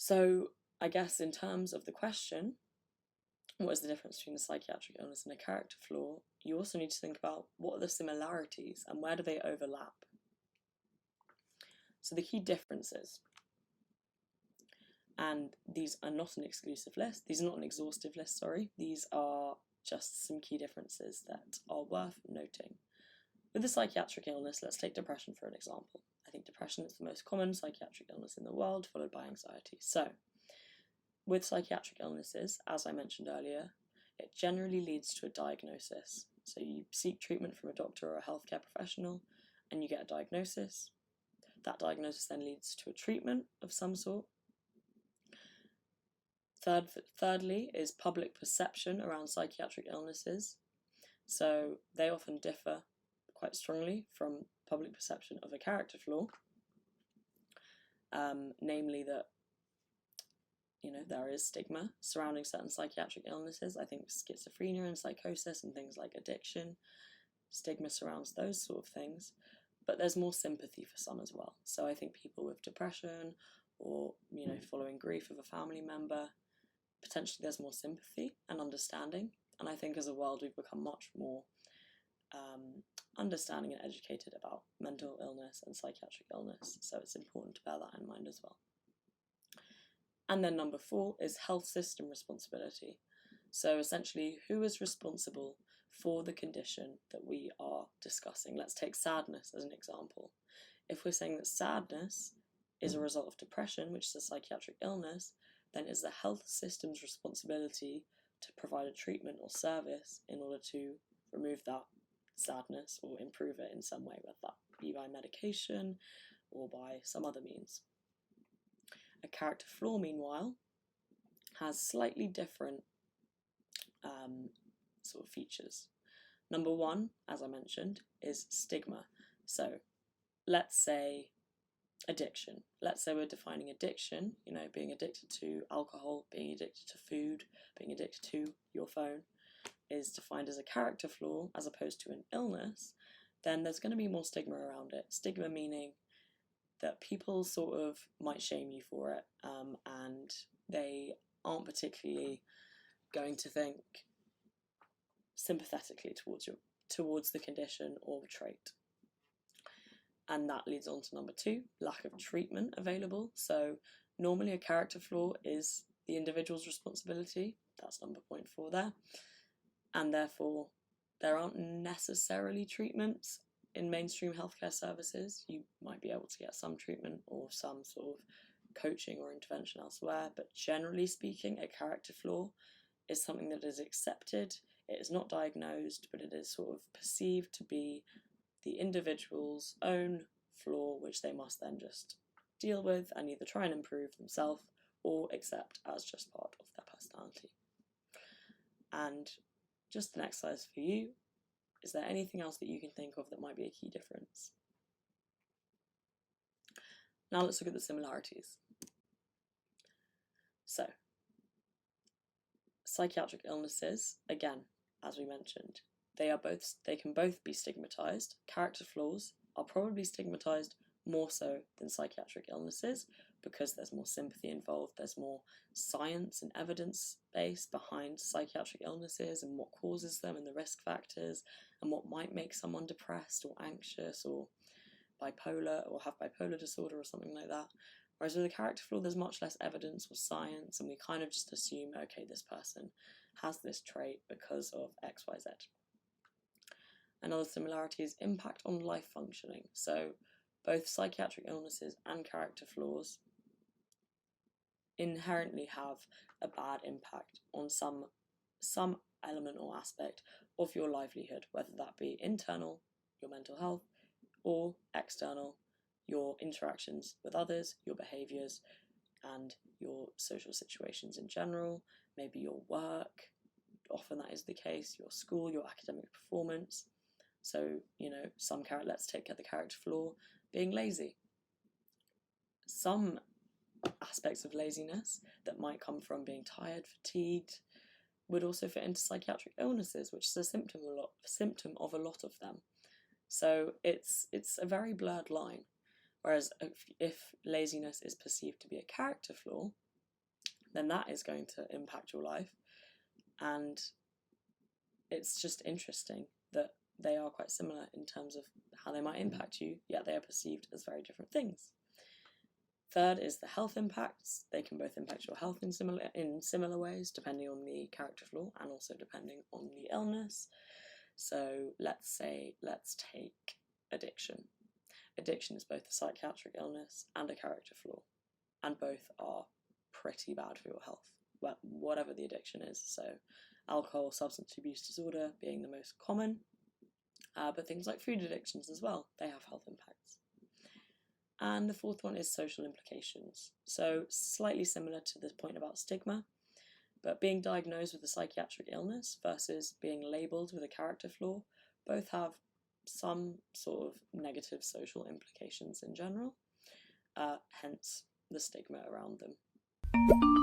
So I guess in terms of the question, what is the difference between a psychiatric illness and a character flaw, you also need to think about what are the similarities and where do they overlap. So the key differences, and these are not an exclusive list, these are not an exhaustive list, sorry, these are just some key differences that are worth noting. With a psychiatric illness, let's take depression for an example. I think depression is the most common psychiatric illness in the world, followed by anxiety. So, with psychiatric illnesses, as I mentioned earlier, it generally leads to a diagnosis. So you seek treatment from a doctor or a healthcare professional, and you get a diagnosis. That diagnosis then leads to a treatment of some sort. Thirdly is public perception around psychiatric illnesses. So they often differ quite strongly from public perception of a character flaw, namely that there is stigma surrounding certain psychiatric illnesses. I think schizophrenia and psychosis and things like addiction, stigma surrounds those sort of things, but there's more sympathy for some as well. So I think people with depression or following grief of a family member, potentially there's more sympathy and understanding, and I think as a world we've become much more understanding and educated about mental illness and psychiatric illness, so it's important to bear that in mind as well. And then number 4 is health system responsibility. So essentially, who is responsible for the condition that we are discussing? Let's take sadness as an example. If we're saying that sadness is a result of depression, which is a psychiatric illness, then it's the health system's responsibility to provide a treatment or service in order to remove that sadness or improve it in some way, whether that be by medication or by some other means. A character flaw, meanwhile, has slightly different sort of features. Number 1, as I mentioned, is stigma. So let's say addiction. Let's say we're defining addiction, being addicted to alcohol, being addicted to food, being addicted to your phone is defined as a character flaw as opposed to an illness, then there's going to be more stigma around it. Stigma meaning that people sort of might shame you for it, and they aren't particularly going to think sympathetically towards the condition or trait. And that leads on to number 2, lack of treatment available. So normally a character flaw is the individual's responsibility. That's number 4 there. And therefore there aren't necessarily treatments in mainstream healthcare services. You might be able to get some treatment or some sort of coaching or intervention elsewhere, but generally speaking, a character flaw is something that is accepted. It is not diagnosed, but it is sort of perceived to be the individual's own flaw, which they must then just deal with and either try and improve themselves or accept as just part of their personality. And just an exercise for you, is there anything else that you can think of that might be a key difference? Now let's look at the similarities. So, psychiatric illnesses, again, as we mentioned, they can both be stigmatized. Character flaws are probably stigmatized more so than psychiatric illnesses because there's more sympathy involved, there's more science and evidence base behind psychiatric illnesses and what causes them and the risk factors and what might make someone depressed or anxious or bipolar or have bipolar disorder or something like that. Whereas with a character flaw, there's much less evidence or science, and we kind of just assume, okay, this person has this trait because of X, Y, Z. Another similarity is impact on life functioning. So both psychiatric illnesses and character flaws inherently have a bad impact on some element or aspect of your livelihood, whether that be internal, your mental health, or external, your interactions with others, your behaviours, and your social situations in general, maybe your work, often that is the case, your school, your academic performance. So, let's take the character flaw, being lazy. Some aspects of laziness that might come from being tired, fatigued, would also fit into psychiatric illnesses, which is a symptom of a lot of them. So it's a very blurred line. Whereas if laziness is perceived to be a character flaw, then that is going to impact your life. And it's just interesting that they are quite similar in terms of how they might impact you, yet they are perceived as very different things. Third is the health impacts. They can both impact your health in similar ways, depending on the character flaw and also depending on the illness. So let's take addiction. Addiction is both a psychiatric illness and a character flaw, and both are pretty bad for your health, whatever the addiction is. So alcohol, substance abuse disorder being the most common, but things like food addictions as well, they have health impacts. And the fourth one is social implications. So slightly similar to this point about stigma, but being diagnosed with a psychiatric illness versus being labelled with a character flaw both have some sort of negative social implications in general, hence the stigma around them.